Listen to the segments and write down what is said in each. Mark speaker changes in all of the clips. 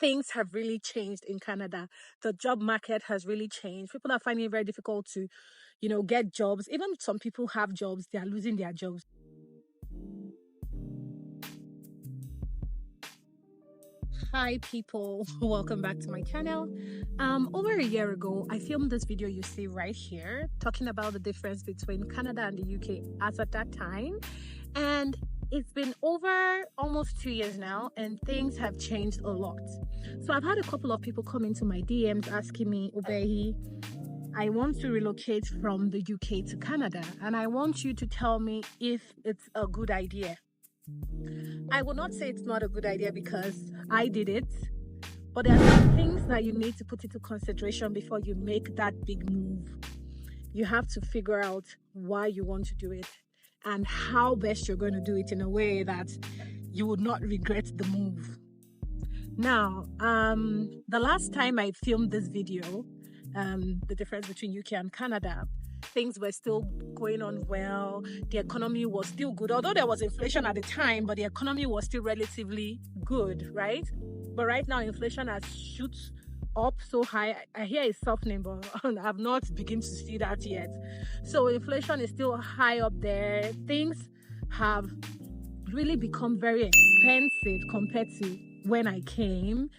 Speaker 1: things have really changed in Canada. The job market has really changed. People are finding it very difficult to, get jobs. Even some people have jobs, they are losing their jobs. Hi people, welcome back to my channel. Over a year ago, I filmed this video you see right here, talking about the difference between Canada and the UK as at that time. And it's been over almost 2 years now, and things have changed a lot. So I've had a couple of people come into my DMs asking me, Obehi, I want to relocate from the UK to Canada, and I want you to tell me if it's a good idea. I will not say it's not a good idea because I did it, but there are some things that you need to put into consideration before you make that big move. You have to figure out why you want to do it and how best you're going to do it in a way that you would not regret the move. Now, the last time I filmed this video, the difference between UK and Canada, things were still going on well. The economy was still good, although there was inflation at the time, but the economy was still relatively good, right? But right now, inflation has shot up so high. I hear it's softening, but I've not begun to see that yet. So inflation is still high up there. Things have really become very expensive compared to when I came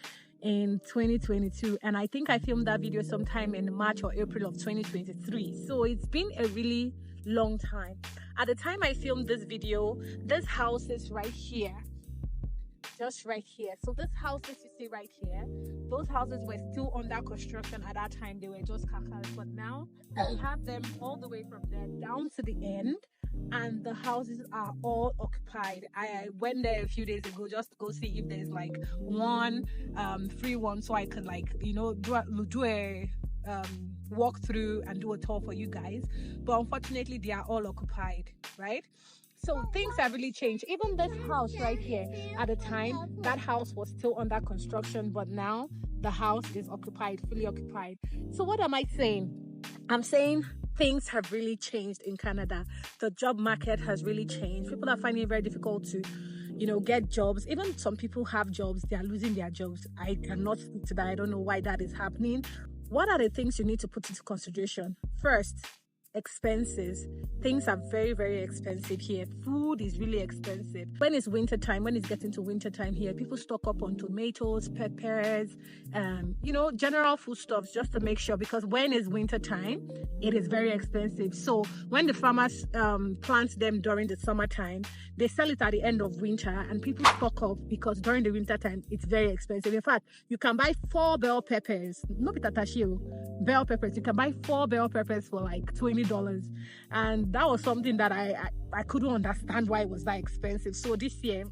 Speaker 1: in 2022, and I think I filmed that video sometime in March or April of 2023. So it's been a really long time. At the time I filmed this video, this house is right here, just right here. So this houses you see right here, those houses were still under construction at that time. They were just kakas, but now we have them all the way from there down to the end, and the houses are all occupied. I went there a few days ago just to go see if there's like one free one, so I could do a walk through and do a tour for you guys. But unfortunately they are all occupied, right? So things have really changed. Even this house right here, at the time that house was still under construction, but now the house is occupied, fully occupied. So what am I saying? I'm saying things have really changed in Canada. The job market has really changed. People are finding it very difficult to, get jobs. Even some people have jobs, they are losing their jobs. I cannot speak to that. I don't know why that is happening. What are the things you need to put into consideration? First, expenses. Things are very, very expensive here. Food is really expensive. When it's winter time, when it's getting to winter time here, people stock up on tomatoes, peppers, general foodstuffs just to make sure, because when it's winter time, it is very expensive. So when the farmers plant them during the summertime, they sell it at the end of winter, and people stock up because during the winter time it's very expensive. In fact, you can buy 4 bell peppers, not pitatashio, bell peppers. You can buy 4 bell peppers for like $20, and that was something that I couldn't understand why it was that expensive. So this year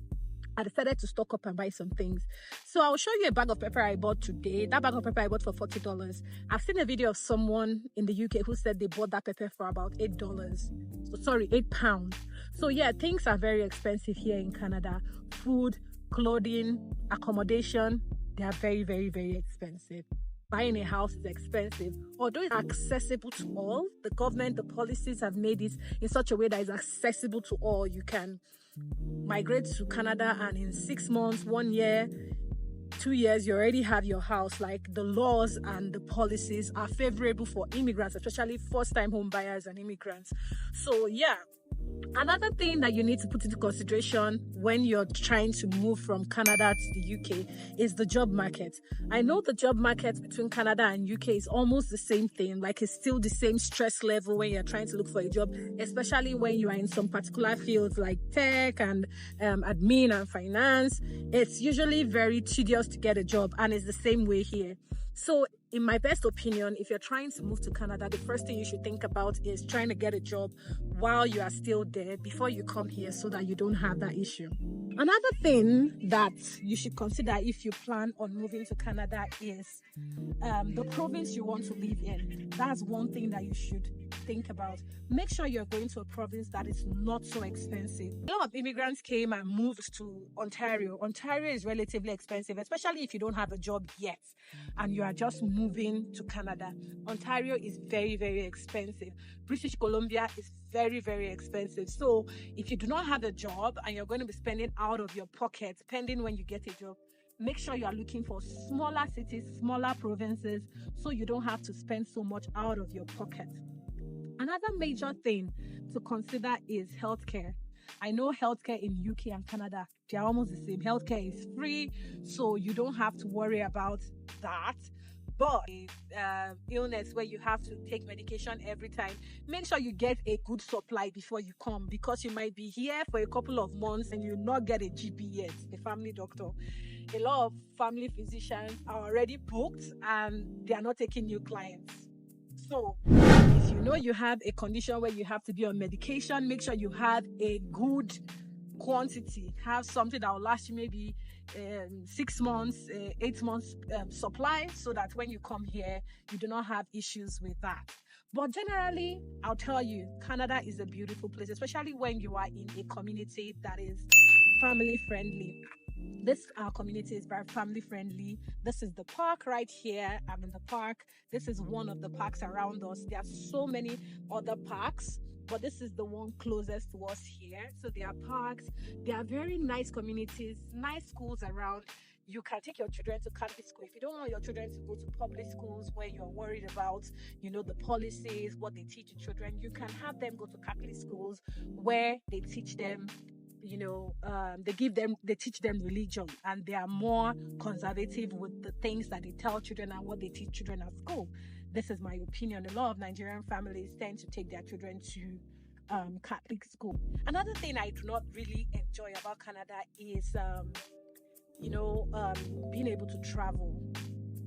Speaker 1: I decided to stock up and buy some things. So I'll show you a bag of pepper I bought today. That bag of pepper I bought for $40. I've seen a video of someone in the UK who said they bought that pepper for about $8. Sorry, £8. So yeah, things are very expensive here in Canada. Food, clothing, accommodation, they are very, very, very expensive. Buying a house is expensive. Although it's accessible to all, the government, the policies have made it in such a way that it's accessible to all. You can migrate to Canada, and in 6 months, 1 year, 2 years, you already have your house. Like, the laws and the policies are favorable for immigrants, especially first-time home buyers and immigrants. So yeah. Another thing that you need to put into consideration when you're trying to move from Canada to the UK is the job market. I know the job market between Canada and UK is almost the same thing. Like, it's still the same stress level when you're trying to look for a job, especially when you are in some particular fields like tech and admin and finance. It's usually very tedious to get a job, and it's the same way here. So in my best opinion, if you're trying to move to Canada, the first thing you should think about is trying to get a job while you are still there before you come here, so that you don't have that issue. Another thing that you should consider if you plan on moving to Canada is the province you want to live in. That's one thing that you should think about. Make sure you're going to a province that is not so expensive. A lot of immigrants came and moved to Ontario. Ontario is relatively expensive, especially if you don't have a job yet and you are just moving to Canada. Ontario is very, very expensive. British Columbia is very, very expensive. So if you do not have a job and you're going to be spending out of your pocket, pending when you get a job, make sure you are looking for smaller cities, smaller provinces, so you don't have to spend so much out of your pocket. Another major thing to consider is healthcare. I know healthcare in UK and Canada, they're almost the same. Healthcare is free, so you don't have to worry about that. But illness where you have to take medication every time, make sure you get a good supply before you come, because you might be here for a couple of months and you'll not get a GP yet, a family doctor. A lot of family physicians are already booked and they are not taking new clients. So if you know you have a condition where you have to be on medication, make sure you have a good quantity, have something that will last you maybe 6 months, 8 months supply, so that when you come here, you do not have issues with that. But generally, I'll tell you, Canada is a beautiful place, especially when you are in a community that is family friendly. This community is very family friendly. This is the park right here. I'm in the park. This is one of the parks around us. There are so many other parks, but this is the one closest to us here. So there are parks. There are very nice communities, nice schools around. You can take your children to Catholic school. If you don't want your children to go to public schools where you're worried about, the policies, what they teach the children, you can have them go to Catholic schools where they teach them, they teach them religion, and they are more conservative with the things that they tell children and what they teach children at school. This is my opinion. A lot of Nigerian families tend to take their children to Catholic school. Another thing I do not really enjoy about Canada is being able to travel.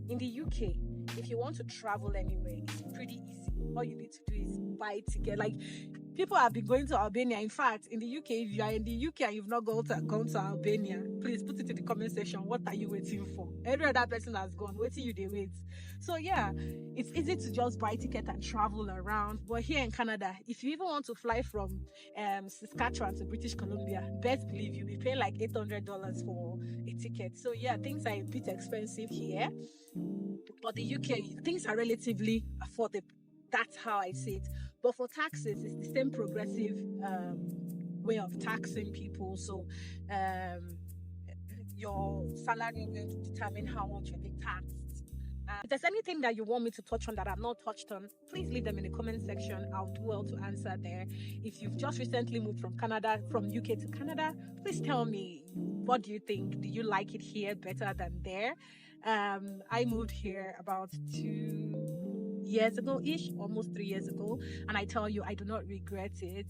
Speaker 1: In the UK, if you want to travel anywhere, it's pretty easy. All you need to do is buy a ticket. Like, people have been going to Albania. In fact, in the UK, if you are in the UK and you've not gone to Albania, please put it in the comment section. What are you waiting for? Every other person has gone. Waiting you, they wait. So yeah, it's easy to just buy a ticket and travel around. But here in Canada, if you even want to fly from Saskatchewan to British Columbia, best believe you'll be paying like $800 for a ticket. So yeah, things are a bit expensive here. But the UK, things are relatively affordable. That's how I see it. But for taxes, it's the same progressive way of taxing people. So your salary is going to determine how much you be taxed. If there's anything that you want me to touch on that I've not touched on, please leave them in the comment section. I'll do well to answer there. If you've just recently moved from UK to Canada, please tell me, what do you think? Do you like it here better than there? I moved here about 2 years ago-ish, almost 3 years ago, and I tell you, I do not regret it.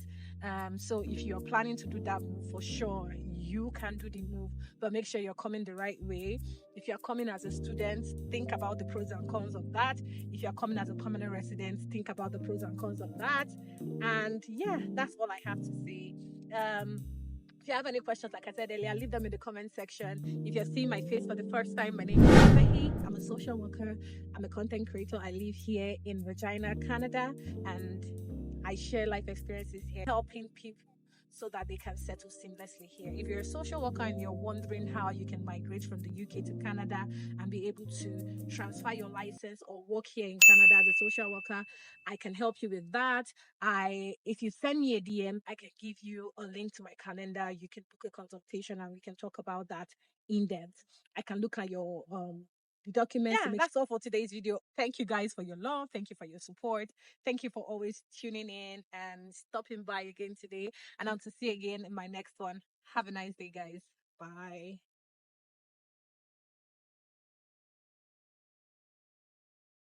Speaker 1: So if you're planning to do that move, for sure you can do the move, but make sure you're coming the right way. If you're coming as a student, think about the pros and cons of that. If you're coming as a permanent resident, think about the pros and cons of that. And yeah, that's all I have to say. If you have any questions, like I said earlier, leave them in the comment section. If you're seeing my face for the first time, my name is Fahi. I'm a social worker. I'm a content creator. I live here in Regina, Canada, and I share life experiences here, helping people so that they can settle seamlessly here. If you're a social worker and you're wondering how you can migrate from the UK to Canada and be able to transfer your license or work here in Canada as a social worker, I can help you with that. If you send me a DM, I can give you a link to my calendar. You can book a consultation and we can talk about that in depth. I can look at your the documents. Yeah, that's all for today's video. Thank you guys for your love. Thank you for your support. Thank you for always tuning in and stopping by again today. And I'll to see you again in my next one. Have a nice day, guys. Bye.